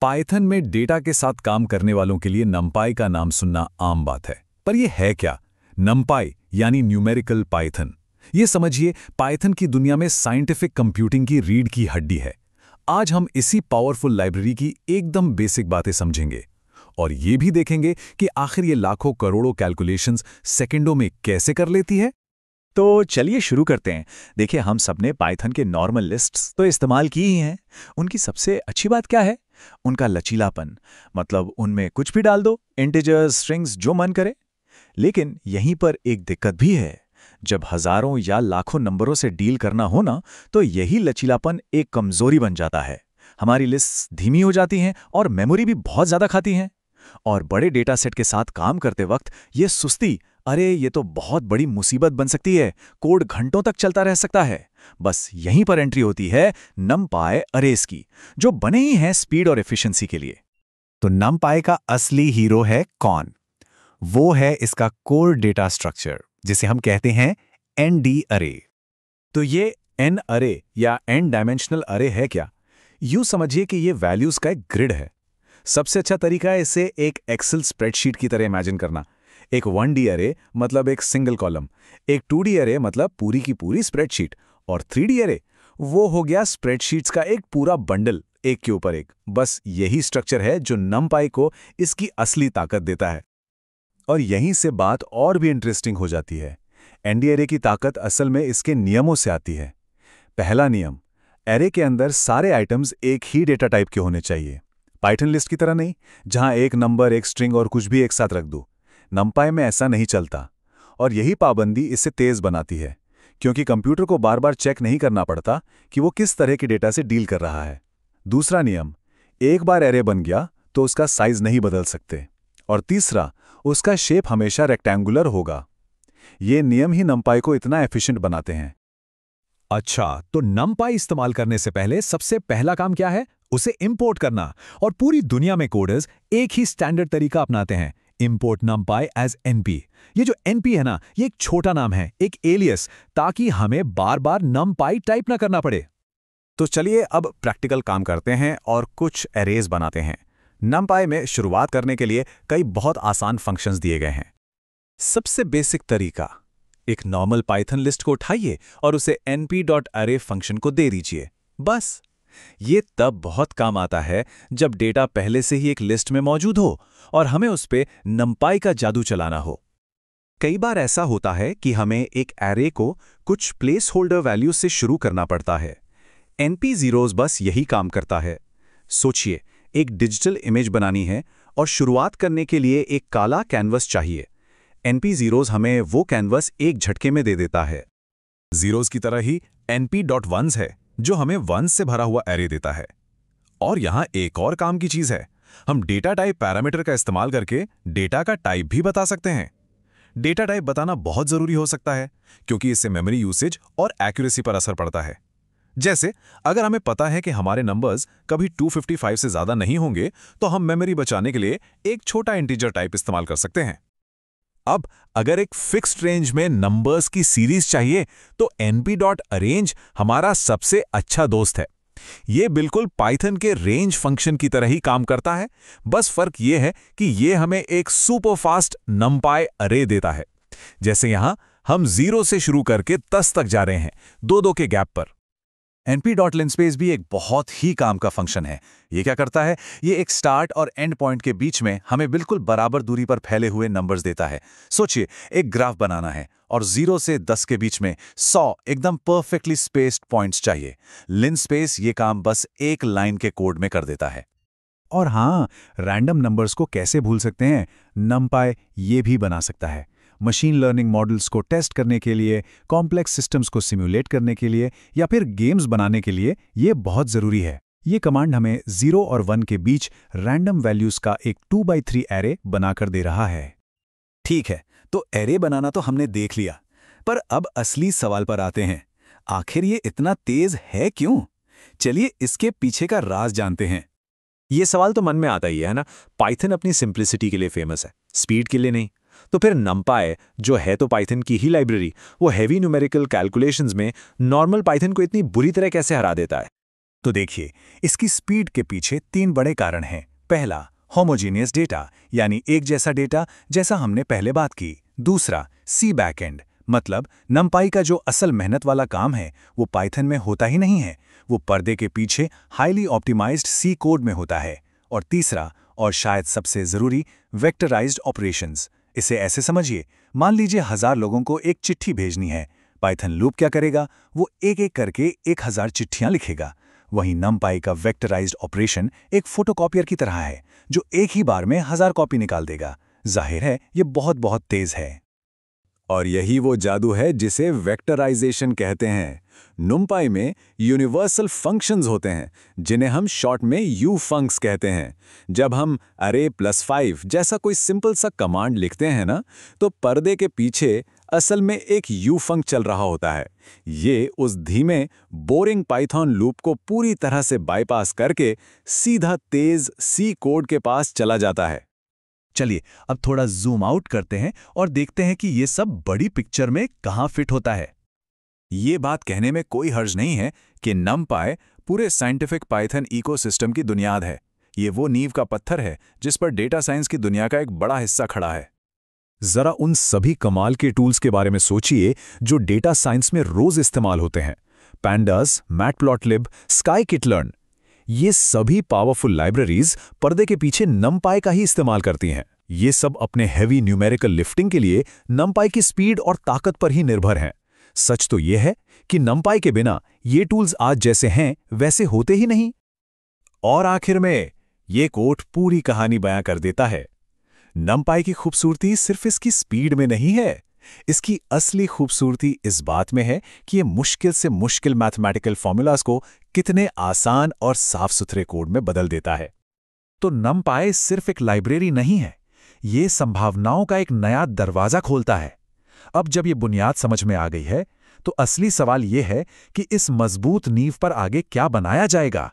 Python में data के साथ काम करने वालों के लिए नमपाई का नाम सुनना आम बात है, पर यह है क्या? नमपाई यानी न्यूमेरिकल पाइथन। ये समझिए पाइथन की दुनिया में साइंटिफिक कंप्यूटिंग की रीढ़ की हड्डी है। आज हम इसी पावरफुल लाइब्रेरी की एकदम बेसिक बातें समझेंगे और ये भी देखेंगे कि आखिर ये लाखों करोड़ों कैलकुलेशंस सेकंडों में कैसे कर लेती है। तो चलिए शुरू करते हैं। देखिए, हम सबने पाइथन के नॉर्मल लिस्ट्स तो इस्तेमाल की ही हैं। उनकी सबसे अच्छी बात क्या है? उनका लचीलापन, मतलब उनमें कुछ भी डाल दो, इंटीजर्स, स्ट्रिंग्स, जो मन करे। लेकिन यहीं पर एक दिक्कत भी है। जब हजारों या लाखों नंबरों से डील करना हो ना, तो यही लचीलापन एक कमजोरी बन जाता है। हमारी लिस्ट धीमी हो जाती हैं और मेमोरी भी बहुत ज्यादा खाती हैं। और बड़े डेटा सेट के साथ काम करते वक्त ये सुस्ती, अरे ये तो बहुत बड़ी मुसीबत बन सकती है। कोड घंटों तक चलता रह सकता है। बस यहीं पर एंट्री होती है नमपाई अरेज की, जो बने ही हैं स्पीड और एफिशिएंसी के लिए। तो नमपाई का असली हीरो है कौन? वो है इसका कोर डेटा स्ट्रक्चर, जिसे हम कहते हैं एनडी अरे। तो ये एन अरे या एन डायमेंशनल अरे है क्या? यूं समझिए कि ये वैल्यूज का एक ग्रिड है। सबसे अच्छा तरीका है इसे एक एक्सेल स्प्रेडशीट की तरह इमेजिन करना। एक 1D अरे मतलब एक सिंगल कॉलम, एक 2D अरे मतलब पूरी की पूरी स्प्रेडशीट, और 3D अरे वो हो गया स्प्रेडशीट्स का एक पूरा बंडल, एक के ऊपर एक। बस यही स्ट्रक्चर है जो नमपाई को इसकी असली ताकत देता है। और यहीं से बात और भी इंटरेस्टिंग हो जाती है। एनडी अरे की ताकत असल में इसके नियमों से आती है। पहला नियम, एरे के अंदर सारे आइटम्स एक ही डेटा टाइप के होने चाहिए। पाइथन लिस्ट की तरह नहीं, जहां एक नंबर, एक स्ट्रिंग और कुछ भी एक साथ रख दो। नमपाई में ऐसा नहीं चलता, और यही पाबंदी इसे तेज बनाती है, क्योंकि कंप्यूटर को बार बार चेक नहीं करना पड़ता कि वो किस तरह के डेटा से डील कर रहा है। दूसरा नियम, एक बार एरे बन गया तो उसका साइज नहीं बदल सकते। और तीसरा, उसका शेप हमेशा रेक्टेंगुलर होगा। ये नियम ही नमपाई को इतना एफिशिएंट बनाते हैं। अच्छा, तो नमपाई इस्तेमाल करने से पहले सबसे पहला काम क्या है? उसे इंपोर्ट करना। और पूरी दुनिया में कोडर्स एक ही स्टैंडर्ड तरीका अपनाते हैं, इंपोर्ट नमपाई एज एनपी। ये जो एनपी है ना, ये एक छोटा नाम है, एक एलियस, ताकि हमें बार बार नमपाई टाइप ना करना पड़े। तो चलिए अब प्रैक्टिकल काम करते हैं और कुछ एरेज बनाते हैं। नमपाई में शुरुआत करने के लिए कई बहुत आसान फंक्शंस दिए गए हैं। सबसे बेसिक तरीका, एक नॉर्मल पाइथन लिस्ट को उठाइए और उसे np.array फंक्शन को दे दीजिए। बस ये तब बहुत काम आता है जब डेटा पहले से ही एक लिस्ट में मौजूद हो और हमें उस पे नमपाई का जादू चलाना हो। कई बार ऐसा होता है कि हमें एक एरे को कुछ प्लेस होल्डर वैल्यू से शुरू करना पड़ता है। np0 बस यही काम करता है। सोचिए, एक डिजिटल इमेज बनानी है और शुरुआत करने के लिए एक काला कैनवस चाहिए। np0 हमें वो कैनवस एक झटके में दे देता है। जीरोस की तरह ही np.ones है, जो हमें वंस से भरा हुआ एरे देता है। और यहां एक और काम की चीज है, हम डेटा टाइप पैरामीटर का इस्तेमाल करके डेटा का टाइप भी बता सकते हैं। डेटा टाइप बताना बहुत जरूरी हो सकता है, क्योंकि इससे मेमोरी यूसेज और एक्यूरेसी पर असर पड़ता है। जैसे अगर हमें पता है कि हमारे नंबर्स कभी 255 से ज्यादा नहीं होंगे, तो हम मेमोरी बचाने के लिए एक छोटा इंटीजर टाइप इस्तेमाल कर सकते हैं। अब अगर एक फिक्स्ड रेंज में नंबर्स की सीरीज चाहिए, तो np.arrange हमारा सबसे अच्छा दोस्त है। ये बिल्कुल पाइथन के रेंज फंक्शन की तरह ही काम करता है। बस फर्क ये है कि ये हमें एक सुपर फास्ट नमपाई अरे देता है। जैसे यहां हम 0 से शुरू करके 10 तक जा रहे हैं, 2-2 के गैप पर। np.linspace भी एक बहुत ही काम का फंक्शन है। ये क्या करता है? ये एक स्टार्ट और एंड पॉइंट के बीच में हमें बिल्कुल बराबर दूरी पर फैले हुए नंबर्स देता है। सोचिए, एक ग्राफ बनाना है और 0 से 10 के बीच में 100 एकदम परफेक्टली स्पेस्ड पॉइंट्स चाहिए। लिनस्पेस ये काम बस एक लाइन के कोड में कर देता है। और हाँ, रैंडम नंबर्स को कैसे भूल सकते हैं? नमपाई ये भी बना सकता है। मशीन लर्निंग मॉडल्स को टेस्ट करने के लिए, कॉम्प्लेक्स सिस्टम्स को सिम्युलेट करने के लिए या फिर गेम्स बनाने के लिए ये बहुत ज़रूरी है। ये कमांड हमें 0 और 1 के बीच रैंडम वैल्यूज़ का एक 2x3 एरे बनाकर दे रहा है। ठीक है, तो एरे बनाना तो हमने देख लिया, पर अब असली सवाल पर आते हैं। आखिर ये इतना तेज है क्यों? चलिए इसके पीछे का राज जानते हैं। ये सवाल तो मन में आता ही है ना। पाइथन अपनी सिंप्लिसिटी के लिए फेमस है, स्पीड के लिए नहीं। तो फिर नमपाई, जो है तो पाइथन की ही लाइब्रेरी, वो हैवी न्यूमेरिकल कैलकुलेशंस में नॉर्मल पाइथन को इतनी बुरी तरह कैसे हरा देता है? तो देखिए, इसकी स्पीड के पीछे 3 बड़े कारण हैं। पहला, होमोजीनियस डेटा, यानी एक जैसा डेटा जैसा हमने पहले बात की। दूसरा, सी बैकएंड, मतलब नमपाई का जो असल मेहनत वाला काम है वो पाइथन में होता ही नहीं है, वो पर्दे के पीछे हाईली ऑप्टिमाइज्ड सी कोड में होता है। और तीसरा, और शायद सबसे ज़रूरी, वेक्टराइज्ड ऑपरेशंस। इसे ऐसे समझिए, मान लीजिए 1000 लोगों को एक चिट्ठी भेजनी है। पाइथन लूप क्या करेगा? वो एक एक करके 1000 चिट्ठियां लिखेगा। वहीं नमपाई का वेक्टराइज्ड ऑपरेशन एक फोटोकॉपियर की तरह है, जो एक ही बार में 1000 कॉपी निकाल देगा। जाहिर है ये बहुत बहुत तेज है। और यही वो जादू है जिसे वेक्टराइजेशन कहते हैं। नुम्पाई में यूनिवर्सल फंक्शंस होते हैं, जिन्हें हम शॉर्ट में यूफंक्स कहते हैं। जब हम array+5 जैसा कोई सिंपल सा कमांड लिखते हैं ना, तो पर्दे के पीछे असल में एक यूफंक्स चल रहा होता है। ये उस धीमे, बोरिंग पाइथन लूप को पूरी तरह से बाईपास करके सीधा तेज सी कोड के पास चला जाता है। चलिए अब थोड़ा जूम आउट करते हैं और देखते हैं कि ये सब बड़ी पिक्चर में कहाँ फिट होता है। ये बात कहने में कोई हर्ज नहीं है कि नमपाई पूरे साइंटिफिक पाइथन इकोसिस्टम की बुनियाद है। ये वो नींव का पत्थर है जिस पर डेटा साइंस की दुनिया का एक बड़ा हिस्सा खड़ा है। जरा उन सभी कमाल के टूल्स के बारे में सोचिए जो डेटा साइंस में रोज इस्तेमाल होते हैं। पैंडास, मैटप्लॉटलिब, स्काईकिटलर्न, ये सभी पावरफुल लाइब्रेरीज पर्दे के पीछे नमपाई का ही इस्तेमाल करती हैं। ये सब अपने हैवी न्यूमेरिकल लिफ्टिंग के लिए नमपाई की स्पीड और ताकत पर ही निर्भर हैं। सच तो ये है कि नमपाई के बिना ये टूल्स आज जैसे हैं वैसे होते ही नहीं। और आखिर में ये कोट पूरी कहानी बयां कर देता है। नमपाई की खूबसूरती सिर्फ इसकी स्पीड में नहीं है, इसकी असली खूबसूरती इस बात में है कि ये मुश्किल से मुश्किल मैथमेटिकल फॉर्मूलाज को कितने आसान और साफ सुथरे कोड में बदल देता है। तो नमपाई सिर्फ एक लाइब्रेरी नहीं है, ये संभावनाओं का एक नया दरवाजा खोलता है। अब जब ये बुनियाद समझ में आ गई है, तो असली सवाल ये है कि इस मजबूत नींव पर आगे क्या बनाया जाएगा।